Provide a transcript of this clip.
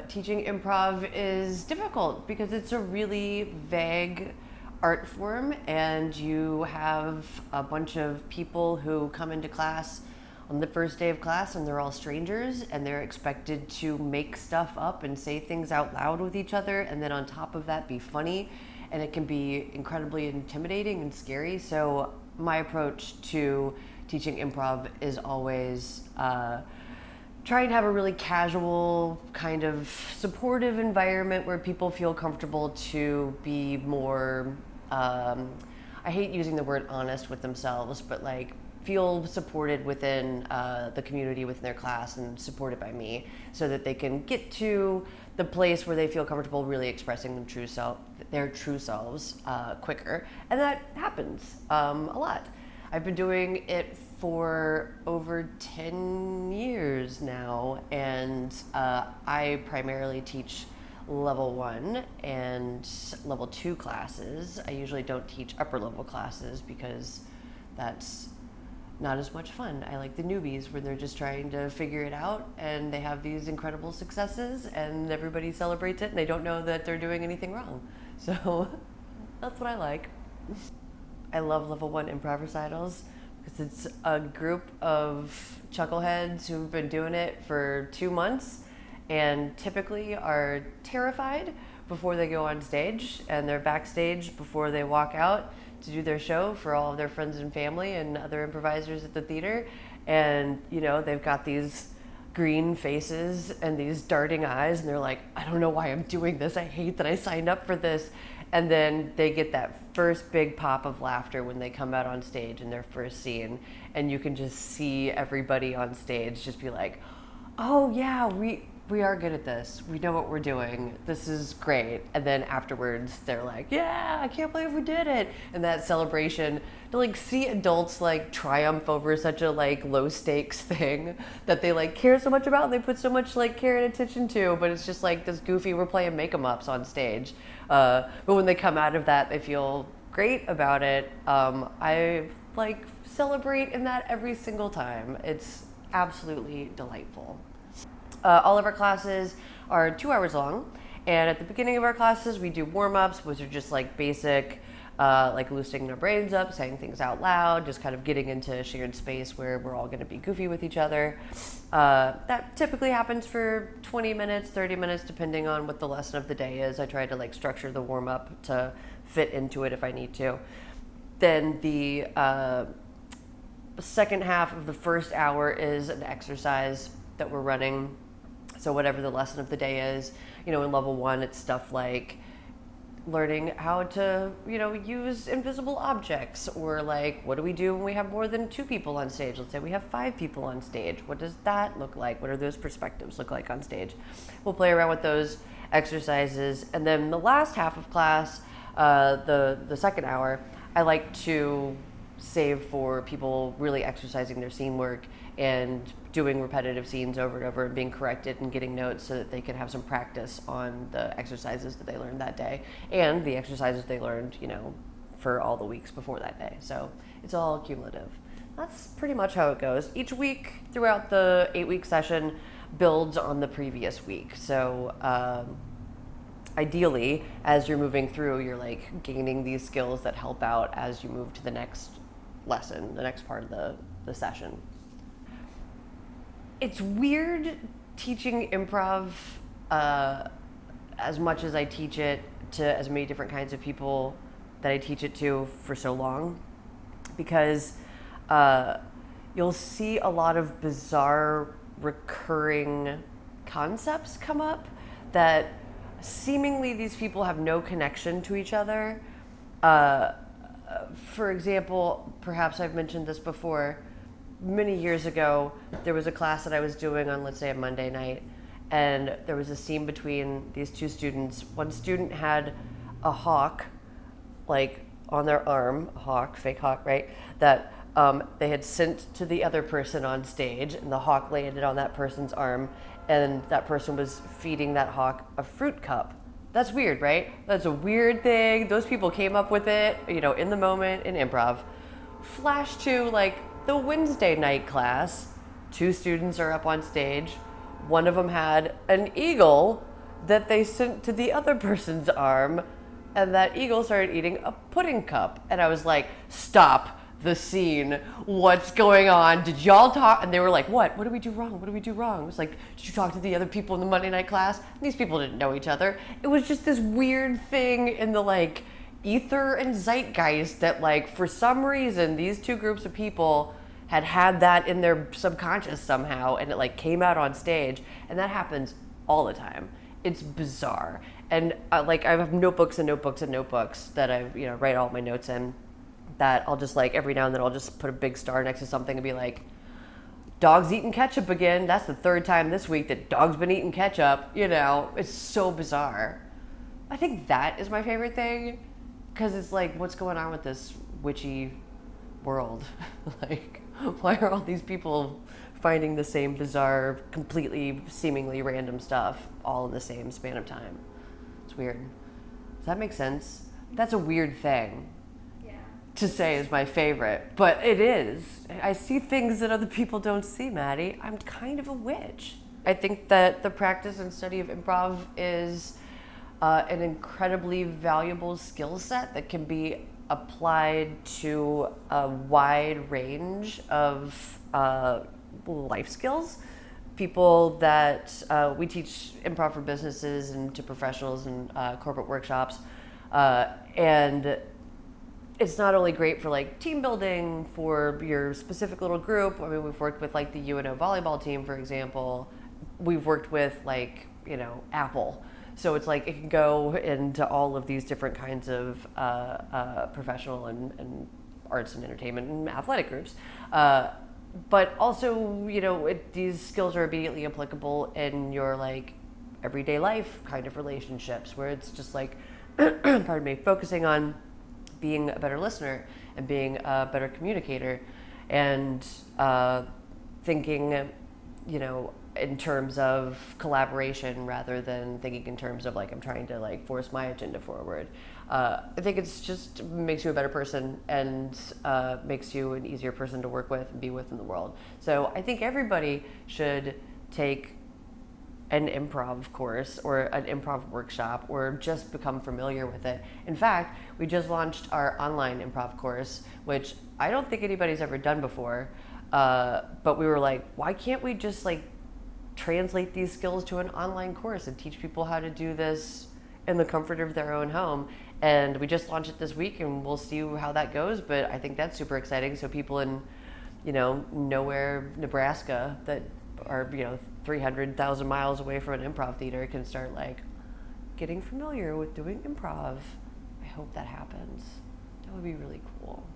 Teaching improv is difficult because it's a really vague art form, and you have a bunch of people who come into class on the first day of class and they're all strangers and they're expected to make stuff up and say things out loud with each other, and then on top of that be funny, and it can be incredibly intimidating and scary. So my approach to teaching improv is always trying to have a really casual, kind of supportive environment where people feel comfortable to be more, I hate using the word honest with themselves, but like feel supported within the community, within their class, and supported by me, so that they can get to the place where they feel comfortable really expressing their true selves quicker. And that happens a lot. I've been doing it for over 10 years now, and I primarily teach level 1 and level 2 classes. I usually don't teach upper level classes because that's not as much fun. I like the newbies where they're just trying to figure it out and they have these incredible successes and everybody celebrates it and they don't know that they're doing anything wrong. So that's what I like. I love level 1 improv recitals because it's a group of chuckleheads who've been doing it for 2 months and typically are terrified before they go on stage, and they're backstage before they walk out to do their show for all of their friends and family and other improvisers at the theater. And you know, they've got these green faces and these darting eyes and they're like, I don't know why I'm doing this, I hate that I signed up for this. And then they get that first big pop of laughter when they come out on stage in their first scene, and you can just see everybody on stage just be like, oh yeah, we are good at this. We know what we're doing. This is great. And then afterwards, they're like, yeah, I can't believe we did it. And that celebration, to like see adults like triumph over such a like low stakes thing that they like care so much about and they put so much like care and attention to, but it's just like this goofy, we're playing make-em-ups on stage. But when they come out of that, they feel great about it. I like celebrate in that every single time. It's absolutely delightful. All of our classes are 2 hours long, and at the beginning of our classes we do warm-ups, which are just like basic, like loosening our brains up, saying things out loud, just kind of getting into a shared space where we're all going to be goofy with each other. That typically happens for 20 minutes, 30 minutes, depending on what the lesson of the day is. I try to like structure the warm-up to fit into it if I need to. Then the second half of the first hour is an exercise that we're running. So whatever the lesson of the day is, you know, in level 1, it's stuff like learning how to, you know, use invisible objects, or like, what do we do when we have more than 2 people on stage? Let's say we have 5 people on stage. What does that look like? What are those perspectives look like on stage? We'll play around with those exercises. And then the last half of class, the second hour, I like to save for people really exercising their scene work and doing repetitive scenes over and over and being corrected and getting notes so that they can have some practice on the exercises that they learned that day and the exercises they learned, you know, for all the weeks before that day. So it's all cumulative. That's pretty much how it goes. Each week throughout the 8-week session builds on the previous week. So ideally, as you're moving through, you're like gaining these skills that help out as you move to the next lesson, the next part of the session. It's weird teaching improv as much as I teach it to as many different kinds of people that I teach it to for so long, because you'll see a lot of bizarre recurring concepts come up that seemingly these people have no connection to each other. For example, perhaps I've mentioned this before, many years ago, there was a class that I was doing on, let's say, a Monday night, and there was a scene between these 2 students. One student had a hawk, like, on their arm, a hawk, fake hawk, right, that they had sent to the other person on stage, and the hawk landed on that person's arm, and that person was feeding that hawk a fruit cup. That's weird, right? That's a weird thing. Those people came up with it, you know, in the moment in improv. Flash to, like, the Wednesday night class. 2 students are up on stage. one of them had an eagle that they sent to the other person's arm, and that eagle started eating a pudding cup. And I was like, stop the scene. What's going on? Did y'all talk? And they were like, what? What did we do wrong? What did we do wrong? It was like, did you talk to the other people in the Monday night class? And these people didn't know each other. It was just this weird thing in the like ether and zeitgeist that like for some reason these two groups of people had that in their subconscious somehow, and it like came out on stage. And that happens all the time. It's bizarre. And like I have notebooks and notebooks and notebooks that I write all my notes in, that I'll just like every now and then I'll just put a big star next to something and be like, dog's eating ketchup again. That's the third time this week that dog's been eating ketchup. It's so bizarre. I think that is my favorite thing, because it's like, what's going on with this witchy world? Like, why are all these people finding the same bizarre, completely seemingly random stuff all in the same span of time? It's weird. Does that make sense? That's a weird thing to say is my favorite, but it is. I see things that other people don't see, Maddie. I'm kind of a witch. I think that the practice and study of improv is an incredibly valuable skill set that can be applied to a wide range of life skills. People that we teach improv for businesses and to professionals and corporate workshops, and it's not only great for like team building for your specific little group. I mean, we've worked with like the UNO volleyball team, for example. We've worked with like, Apple. So it's like it can go into all of these different kinds of professional and arts and entertainment and athletic groups. But also, these skills are immediately applicable in your like everyday life kind of relationships, where it's just like, pardon me, focusing on being a better listener and being a better communicator, and thinking, in terms of collaboration rather than thinking in terms of like I'm trying to like force my agenda forward. I think it's just makes you a better person and makes you an easier person to work with and be with in the world. So I think everybody should take an improv course or an improv workshop, or just become familiar with it. In fact, we just launched our online improv course, which I don't think anybody's ever done before. But we were like, why can't we just like translate these skills to an online course and teach people how to do this in the comfort of their own home? And we just launched it this week, and we'll see how that goes. But I think that's super exciting. So people in, nowhere, Nebraska, that are, 300,000 miles away from an improv theater can start like getting familiar with doing improv. I hope that happens. That would be really cool.